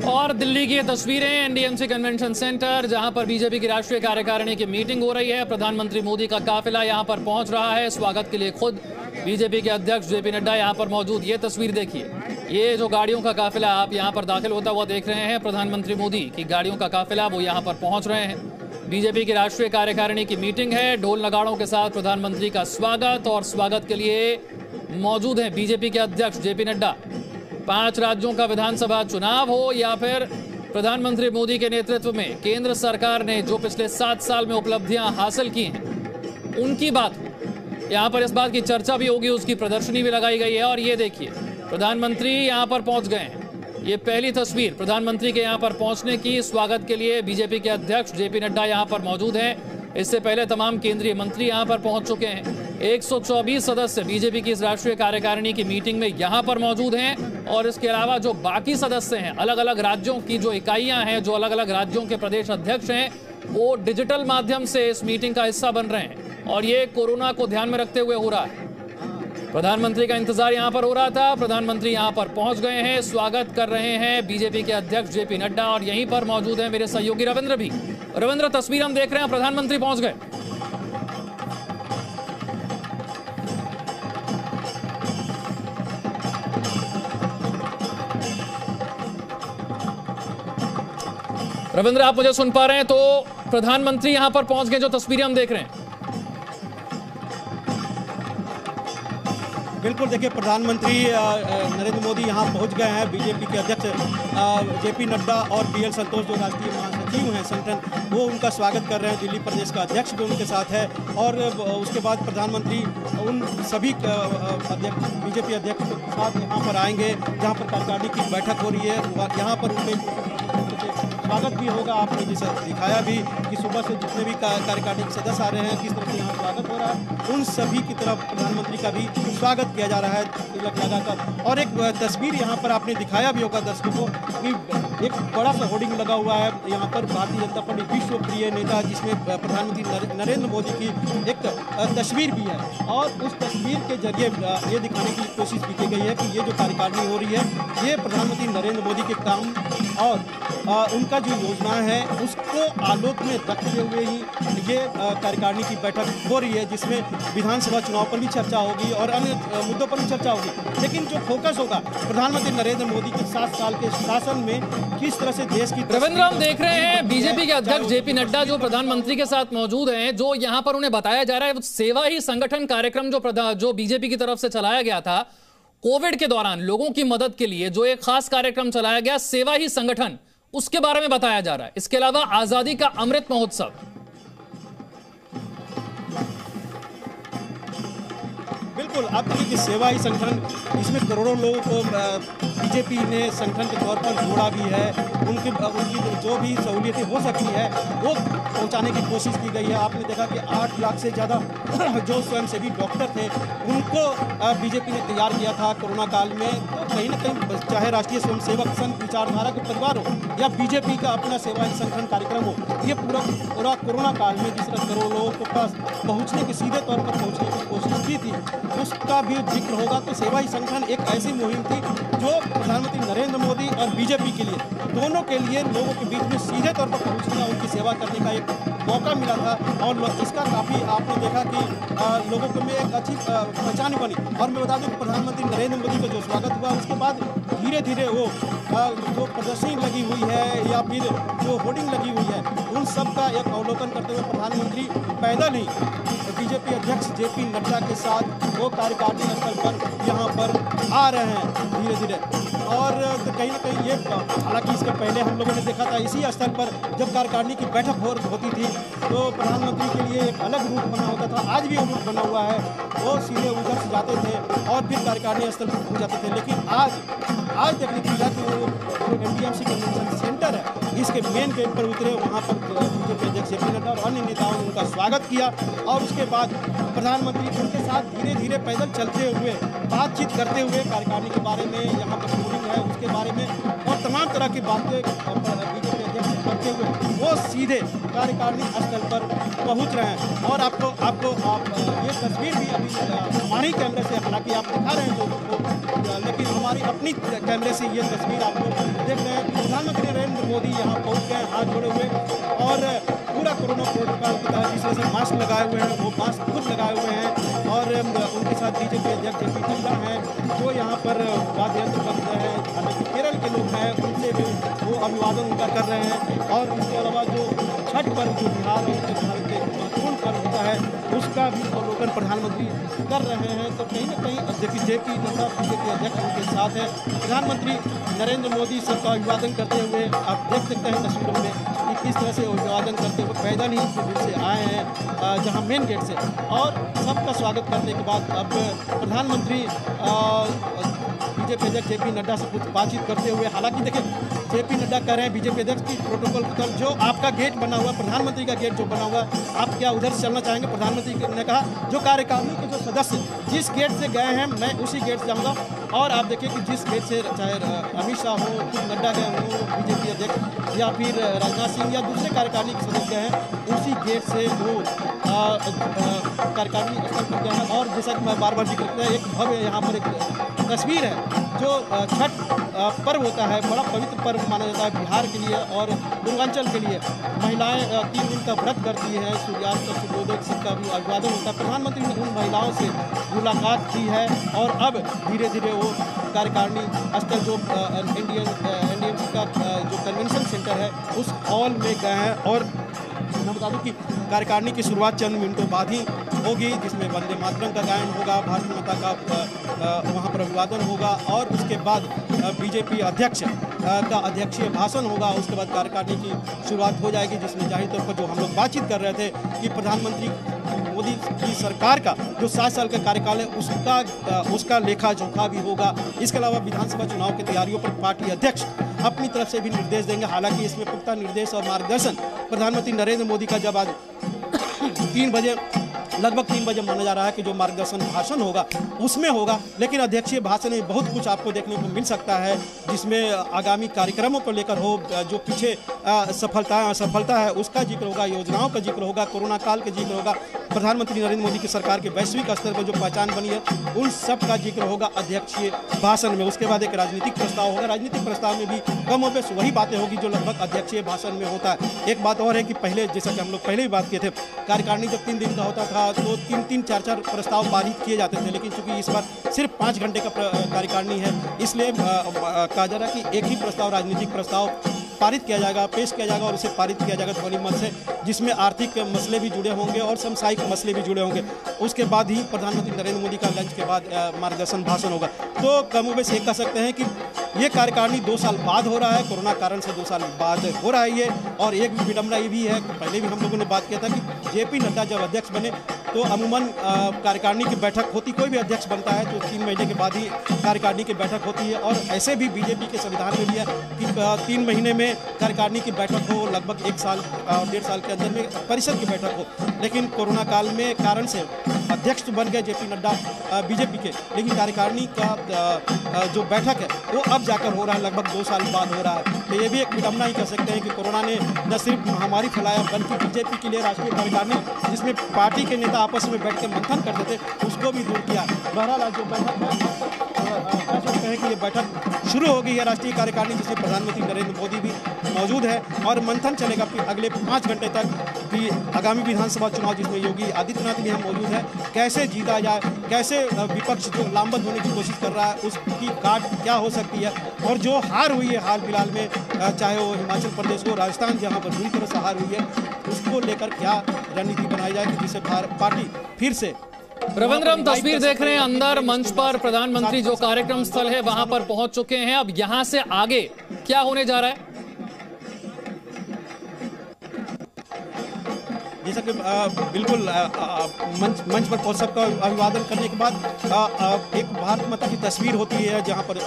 और दिल्ली की ये तस्वीरें एनडीएमसी कन्वेंशन सेंटर, जहां पर बीजेपी की राष्ट्रीय कार्यकारिणी की मीटिंग हो रही है। प्रधानमंत्री मोदी का काफिला यहां पर पहुंच रहा है। स्वागत के लिए खुद बीजेपी के अध्यक्ष जेपी नड्डा यहां पर मौजूद। ये तस्वीर देखिए, ये जो गाड़ियों का काफिला आप यहां पर दाखिल होता हुआ देख रहे हैं, प्रधानमंत्री मोदी की गाड़ियों का काफिला वो यहां पर पहुंच रहे हैं। बीजेपी की राष्ट्रीय कार्यकारिणी की मीटिंग है। ढोल नगाड़ों के साथ प्रधानमंत्री का स्वागत, और स्वागत के लिए मौजूद हैं बीजेपी के अध्यक्ष जेपी नड्डा। 5 राज्यों का विधानसभा चुनाव हो या फिर प्रधानमंत्री मोदी के नेतृत्व में केंद्र सरकार ने जो पिछले 7 साल में उपलब्धियां हासिल की हैं, उनकी बात हो। यहां पर इस बात की चर्चा भी होगी, उसकी प्रदर्शनी भी लगाई गई है। और ये देखिए, प्रधानमंत्री यहां पर पहुंच गए हैं। ये पहली तस्वीर प्रधानमंत्री के यहां पर पहुंचने की। स्वागत के लिए बीजेपी के अध्यक्ष जेपी नड्डा यहां पर मौजूद हैं। इससे पहले तमाम केंद्रीय मंत्री यहां पर पहुंच चुके हैं। 124 सदस्य बीजेपी की इस राष्ट्रीय कार्यकारिणी की मीटिंग में यहां पर मौजूद हैं। और इसके अलावा जो बाकी सदस्य हैं, अलग अलग राज्यों की जो इकाइयां हैं, जो अलग अलग राज्यों के प्रदेश अध्यक्ष हैं, वो डिजिटल माध्यम से इस मीटिंग का हिस्सा बन रहे हैं। और ये कोरोना को ध्यान में रखते हुए हो रहा है। प्रधानमंत्री का इंतजार यहां पर हो रहा था। प्रधानमंत्री यहां पर पहुंच गए हैं। स्वागत कर रहे हैं बीजेपी के अध्यक्ष जेपी नड्डा। और यहीं पर मौजूद है मेरे सहयोगी रविंद्र भी। रविंद्र, तस्वीर हम देख रहे हैं, प्रधानमंत्री पहुंच गए। रविंद्र, आप मुझे सुन पा रहे हैं? तो प्रधानमंत्री यहां पर पहुंच गए, जो तस्वीरें हम देख रहे हैं। बिल्कुल, देखिए, प्रधानमंत्री नरेंद्र मोदी यहाँ पहुँच गए हैं। बीजेपी के अध्यक्ष जेपी नड्डा और बीएल संतोष, जो राष्ट्रीय महासचिव हैं संगठन, वो उनका स्वागत कर रहे हैं। दिल्ली प्रदेश का अध्यक्ष भी उनके साथ है। और उसके बाद प्रधानमंत्री उन सभी बीजेपी अध्यक्ष के साथ यहाँ पर आएंगे, जहाँ पर कार्यकारिणी की बैठक हो रही है। यहाँ पर उनके स्वागत भी होगा। आपने जैसे दिखाया भी कि सुबह से जितने भी कार्यकारिणी के सदस्य आ रहे हैं, किस तरह से यहाँ स्वागत हो रहा है, उन सभी की तरफ प्रधानमंत्री का भी स्वागत किया जा रहा है तिलक लगाकर। और एक तस्वीर यहाँ पर आपने दिखाया भी होगा दर्शकों को कि एक बड़ा सा होर्डिंग लगा हुआ है यहाँ पर, भारतीय जनता पार्टी विश्व प्रिय नेता, जिसमें प्रधानमंत्री नरेंद्र मोदी की एक तस्वीर भी है। और उस तस्वीर के जरिए ये दिखाने की कोशिश की गई है कि ये जो कार्यकारिणी हो रही है, ये प्रधानमंत्री नरेंद्र मोदी के काम और उनका जो योजना है उसको आलोक में रखते हुए ही ये कार्यकारिणी की बैठक हो रही है, जिसमें विधानसभा चुनाव पर भी चर्चा होगी और अन्य मुद्दों पर भी चर्चा होगी। लेकिन जो फोकस होगा प्रधानमंत्री नरेंद्र मोदी के 7 साल के शासन में किस तरह से देश की। रविंद्र, हम देख रहे हैं बीजेपी के अध्यक्ष जेपी नड्डा जो प्रधानमंत्री के साथ मौजूद हैं। जो यहाँ पर उन्हें बताया जा रहा है, सेवा ही संगठन कार्यक्रम जो बीजेपी की तरफ से चलाया गया था कोविड के दौरान लोगों की मदद के लिए, जो एक खास कार्यक्रम चलाया गया, सेवा ही संगठन, उसके बारे में बताया जा रहा है। इसके अलावा आजादी का अमृत महोत्सव। बिल्कुल, आप देखिए कि सेवा ही संगठन, इसमें करोड़ों लोगों को बीजेपी ने संगठन के तौर पर जोड़ा भी है। उनकी जो भी सहूलियतें हो सकती है वो पहुंचाने की कोशिश की गई है। आपने देखा कि 8 लाख से ज़्यादा जो स्वयंसेवी डॉक्टर थे, उनको बीजेपी ने तैयार किया था कोरोना काल में। तो कहीं ना कहीं, चाहे राष्ट्रीय स्वयंसेवक संघ विचारधारा के परिवार हो या बीजेपी का अपना सेवा ही संगठन कार्यक्रम हो, ये पूरा कोरोना काल में जिस तरह करोड़ों लोगों के पास पहुँचने की, सीधे तौर पर पहुँचने की कोशिश की थी, उसका भी जिक्र होगा। तो सेवा ही संगठन एक ऐसी मुहिम थी जो प्रधानमंत्री नरेंद्र मोदी और बीजेपी के लिए, दोनों के लिए, लोगों के बीच में सीधे तौर पर पहुंचना, उनकी सेवा करने का एक मौका मिला था। और इसका काफ़ी आपने देखा कि लोगों को में एक अच्छी पहचान बनी। और मैं बता दूं, प्रधानमंत्री नरेंद्र मोदी का जो स्वागत हुआ, उसके बाद धीरे धीरे वो जो प्रदर्शनी लगी हुई है या फिर जो होर्डिंग लगी हुई है, उन सब का एक अवलोकन करते हुए प्रधानमंत्री पैदल ही बीजेपी अध्यक्ष जेपी नड्डा के साथ वो कार्यकारिणी स्थल पर यहाँ पर आ रहे हैं धीरे धीरे। और कहीं ना कहीं ये, हालांकि इसके पहले हम लोगों ने देखा था इसी स्थल पर जब कार्यकारिणी की बैठक होती थी, तो प्रधानमंत्री के लिए एक अलग रूट बना होता था। आज भी वो रूट बना हुआ है, वो सीधे उधर से जाते थे और फिर कार्यकारिणी स्थल पर पहुँच जाते थे। लेकिन आज देखने को मिला कि वो एनडीएमसी कन्वेंशन सेंटर है, इसके मेन गेट पर उतरे। वहाँ पर बीजेपी अध्यक्ष जेपी नड्डा और अन्य नेताओं ने उनका स्वागत किया। और उसके बाद प्रधानमंत्री उनके साथ धीरे धीरे पैदल चलते हुए, बातचीत करते हुए कार्यकारिणी के बारे में, यहाँ पर मीटिंग है उसके बारे में और तमाम तरह की बातें बीजेपी अध्यक्ष करते हुए वो सीधे कार्यकारिणी स्थल पर पहुँच रहे हैं। और आपको ये तस्वीर भी अभी हमारे कैमरे से, हालांकि आप दिखा रहे हैं तो, लेकिन हमारी अपनी कैमरे से ये तस्वीर आपको देख रहे हैं। प्रधानमंत्री नरेंद्र मोदी यहाँ पहुँच गए हाथ जोड़े हुए और पूरा कोरोना प्रोटोकॉल के तहत जिस तरह से मास्क लगाए हुए हैं वो मास्क खुद लगाए हुए हैं और उनके साथ बीजेपी अध्यक्ष जेपी नड्डा हैं जो यहाँ पर वाद्य यंत्र बज रहे हैं। हालांकि केरल के लोग हैं उनसे भी वो अभिवादन उनका कर रहे हैं और इसके अलावा जो छठ पर्व जो बिहार और भारत के महत्वपूर्ण पर्व होता है उसका भी अवलोकन प्रधानमंत्री कर रहे हैं। तो कहीं ना कहीं जेपी नड्डा बीजेपी अध्यक्ष उनके साथ है। प्रधानमंत्री नरेंद्र मोदी सबका अभिवादन करते हुए आप देख सकते हैं तस्वीरों में कि किस तरह से अभिवादन करते हुए पैदल ही इतनी दूर से आए हैं जहां मेन गेट से और सबका स्वागत करने के बाद अब प्रधानमंत्री बीजेपी अध्यक्ष जेपी नड्डा से कुछ बातचीत करते हुए, हालांकि देखिए जेपी नड्डा कह रहे हैं बीजेपी अध्यक्ष की प्रोटोकॉल की तरफ जो आपका गेट बना हुआ प्रधानमंत्री का गेट जो बना हुआ आप क्या उधर से चलना चाहेंगे? प्रधानमंत्री ने कहा जो कार्यकारिणी के जो सदस्य जिस गेट से गए हैं मैं उसी गेट से जाऊँगा और आप देखिए कि जिस गेट से चाहे अमित शाह हो खुद नड्डा गए हो बीजेपी अध्यक्ष या फिर राजनाथ सिंह या दूसरे कार्यकारिणी के सदस्य गए हैं उसी गेट से वो कार्यकारिणी स्थल पर गए हैं। और जैसा कि मैं बार बार जिक्र करता है एक भव्य यहाँ पर एक तस्वीर है जो छठ पर्व होता है बड़ा पवित्र पर्व माना जाता है बिहार के लिए और पूर्वांचल के लिए। महिलाएं 3 दिन का व्रत करती हैं, सूर्यास्त का सूर्योदय सबका भी अभिवादन होता है। प्रधानमंत्री ने उन महिलाओं से मुलाकात की है और अब धीरे धीरे वो कार्यकारिणी स्थल जो एनडीएमसी का जो कन्वेंशन सेंटर है उस हॉल में गए हैं और मैं बता दूं कि कार्यकारिणी की शुरुआत चंद मिनटों बाद ही होगी जिसमें वंदे मातरम का गायन होगा, भारत माता का वहाँ पर अभिवादन होगा और उसके बाद बीजेपी अध्यक्ष का अध्यक्षीय भाषण होगा। उसके बाद कार्यकारिणी की शुरुआत हो जाएगी जिसमें जाहिर तौर पर जो हम लोग बातचीत कर रहे थे कि प्रधानमंत्री मोदी की सरकार का जो 7 साल का कार्यकाल है उसका लेखा जोखा भी होगा। इसके अलावा विधानसभा चुनाव की तैयारियों पर पार्टी अध्यक्ष अपनी तरफ से भी निर्देश देंगे। हालांकि इसमें पुख्ता निर्देश और मार्गदर्शन प्रधानमंत्री नरेंद्र मोदी का जब आज 3 बजे लगभग 3 बजे माना जा रहा है कि जो मार्गदर्शन भाषण होगा उसमें होगा, लेकिन अध्यक्षीय भाषण में बहुत कुछ आपको देखने को मिल सकता है जिसमें आगामी कार्यक्रमों को लेकर हो, जो पीछे सफलता है उसका जिक्र होगा, योजनाओं का जिक्र होगा, कोरोना काल का जिक्र होगा, प्रधानमंत्री नरेंद्र मोदी की सरकार के वैश्विक स्तर पर जो पहचान बनी है उन सब का जिक्र होगा अध्यक्षीय भाषण में। उसके बाद एक राजनीतिक प्रस्ताव होगा, राजनीतिक प्रस्ताव में भी कम बेश वही बातें होगी जो लगभग अध्यक्षीय भाषण में होता है। एक बात और है कि पहले जैसा कि हम लोग पहले भी बात किए थे कार्यकारिणी जब 3 दिन का होता था तो 3-3, 4-4 प्रस्ताव पारित किए जाते थे, लेकिन चूंकि इस बार सिर्फ 5 घंटे का कार्यकारिणी है इसलिए कहा जा रहा है कि एक ही प्रस्ताव राजनीतिक प्रस्ताव पारित किया जाएगा, पेश किया जाएगा और इसे पारित किया जाएगा ध्वनिमत से, जिसमें आर्थिक मसले भी जुड़े होंगे और समसामयिक मसले भी जुड़े होंगे। उसके बाद ही प्रधानमंत्री नरेंद्र मोदी का लंच के बाद मार्गदर्शन भाषण होगा। तो कमोबेश ये कह सकते हैं कि ये कार्यकारिणी 2 साल बाद हो रहा है, कोरोना कारण से 2 साल बाद हो रहा है ये। और एक विडंबना ये भी है, पहले भी हम लोगों ने बात किया था कि जेपी नड्डा जब अध्यक्ष बने तो अमूमन कार्यकारिणी की बैठक होती, कोई भी अध्यक्ष बनता है तो 3 महीने के बाद ही कार्यकारिणी की बैठक होती है और ऐसे भी बीजेपी के संविधान में भी है कि 3 महीने में कार्यकारिणी की बैठक हो, लगभग 1 साल 1.5 साल के अंदर में परिषद की बैठक हो। लेकिन कोरोना काल में कारण से अध्यक्ष तो बन गए जेपी नड्डा बीजेपी के, लेकिन कार्यकारिणी का जो बैठक है वो अब जाकर हो रहा है, लगभग 2 साल बाद हो रहा है। तो ये भी एक विडंबना ही कह सकते हैं कि कोरोना ने न सिर्फ महामारी फैलाया बल्कि बीजेपी के लिए राष्ट्रीय कार्यकारिणी जिसमें पार्टी के नेता आपस में बैठ के मंथन करते थे उसको भी दूर किया। बहरहाल जो बैठक कह सकते हैं कि ये बैठक शुरू हो गई है राष्ट्रीय कार्यकारिणी जिसमें प्रधानमंत्री नरेंद्र मोदी भी मौजूद है और मंथन चलेगा फिर अगले 5 घंटे तक भी आगामी विधानसभा चुनाव जिसमें योगी आदित्यनाथ भी हम मौजूद है, कैसे जीता जाए, कैसे विपक्ष जो लामबंद होने की कोशिश कर रहा है उसकी काट क्या हो सकती है और जो हार हुई है हाल फिलहाल में चाहे वो हिमाचल प्रदेश हो, राजस्थान जहाँ पर बुरी तरह से हार हुई है उसको लेकर क्या रणनीति बनाई जाएगी जिससे पार्टी फिर से। रविंद्र, हम तस्वीर देख रहे हैं अंदर मंच पर प्रधानमंत्री जो कार्यक्रम स्थल है वहां पर पहुंच चुके हैं। अब यहां से आगे क्या होने जा रहा है? जैसा कि बिल्कुल मंच पर पहुंच सबका अभिवादन करने के बाद एक भारत माता की तस्वीर होती है जहां पर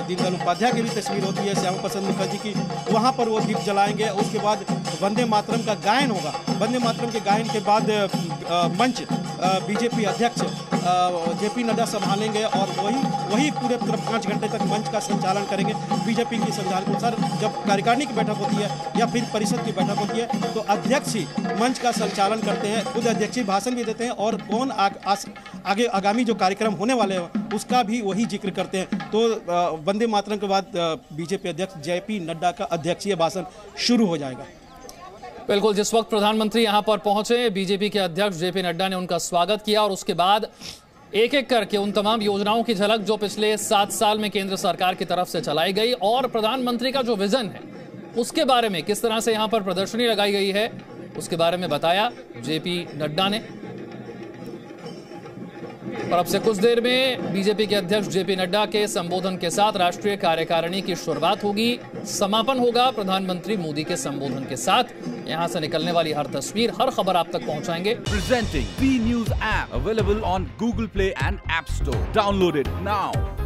दीनदयाल उपाध्याय की भी तस्वीर होती है, श्यामा प्रसाद मुखर्जी की, वहां पर वो दीप जलाएंगे। उसके बाद वंदे मातरम का गायन होगा। वंदे मातरम के गायन के बाद मंच बीजेपी अध्यक्ष जेपी नड्डा संभालेंगे और वही पूरे 5 घंटे तक मंच का संचालन करेंगे। बीजेपी की संविधान के अनुसार जब कार्यकारिणी की बैठक होती है या फिर परिषद की बैठक होती है तो अध्यक्ष ही मंच का संचालन करते हैं, खुद अध्यक्षीय भाषण भी देते हैं और कौन आगे आगामी जो कार्यक्रम होने वाले हैं उसका भी वही जिक्र करते हैं। तो वंदे मातरम के बाद बीजेपी अध्यक्ष जेपी नड्डा का अध्यक्षीय भाषण शुरू हो जाएगा। बिल्कुल, जिस वक्त प्रधानमंत्री यहां पर पहुंचे, बीजेपी के अध्यक्ष जेपी नड्डा ने उनका स्वागत किया और उसके बाद एक एक करके उन तमाम योजनाओं की झलक जो पिछले 7 साल में केंद्र सरकार की तरफ से चलाई गई और प्रधानमंत्री का जो विजन है उसके बारे में किस तरह से यहां पर प्रदर्शनी लगाई गई है उसके बारे में बताया जेपी नड्डा ने। और अब से कुछ देर में बीजेपी के अध्यक्ष जेपी नड्डा के संबोधन के साथ राष्ट्रीय कार्यकारिणी की शुरुआत होगी, समापन होगा प्रधानमंत्री मोदी के संबोधन के साथ। यहां से निकलने वाली हर तस्वीर, हर खबर आप तक पहुंचाएंगे। Presenting V News app available on Google Play and App Store. Download it now.